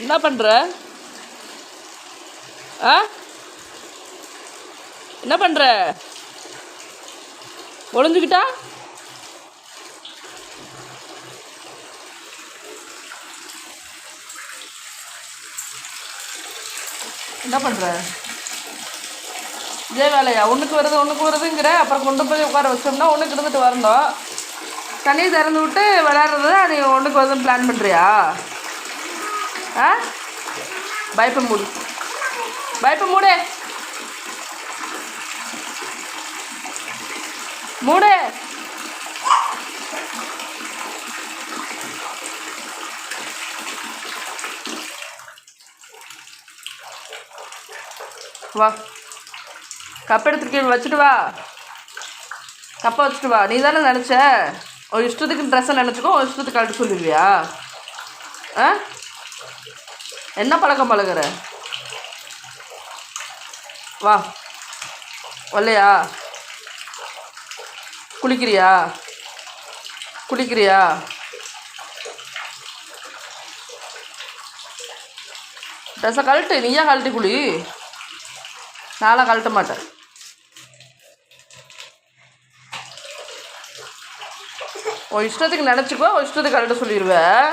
என்ன பண்ணுற? ஆ, என்ன பண்ணுற? ஒளிஞ்சுக்கிட்டா என்ன பண்ணுற? இதே வேலையா? ஒன்றுக்கு வருதுங்கிற, அப்புறம் கொண்டு போய் உட்கார வச்சோம்னா ஒன்றுக்கு இருந்துட்டு வரணும். தண்ணியை திறந்து விட்டு விளையாடுறது நீ ஒன்றுக்கு வருதுன்னு பிளான் பண்ணுறியா? ஆ, பயப்ப மூடு, பயப்ப மூடு, மூடு. வா, கப் எடுத்துட்டு வச்சுட்டு வா, கப்பை வச்சுட்டு வா. நீ தானே நினச்ச ஒரு இஷ்டத்துக்கு ட்ரெஸ்ஸை நினச்சிக்கோ, ஒரு இஷ்டத்துக்கு கழட்டு சொல்லிடுவியா? ஆ, என்ன பழக்கம் பழகுற? வா, வரலையா? குளிக்கிறியா? குளிக்கிறியா? ட்ரெஸ்ஸை கழட்டு, நீயா கழட்டி குளி. நான்லாம் கழட்ட மாட்டேன். ஒரு இஷ்டத்துக்கு நினச்சிக்கோ, ஒரு இஷ்டத்துக்கு கழட்ட சொல்லிடுவேன்.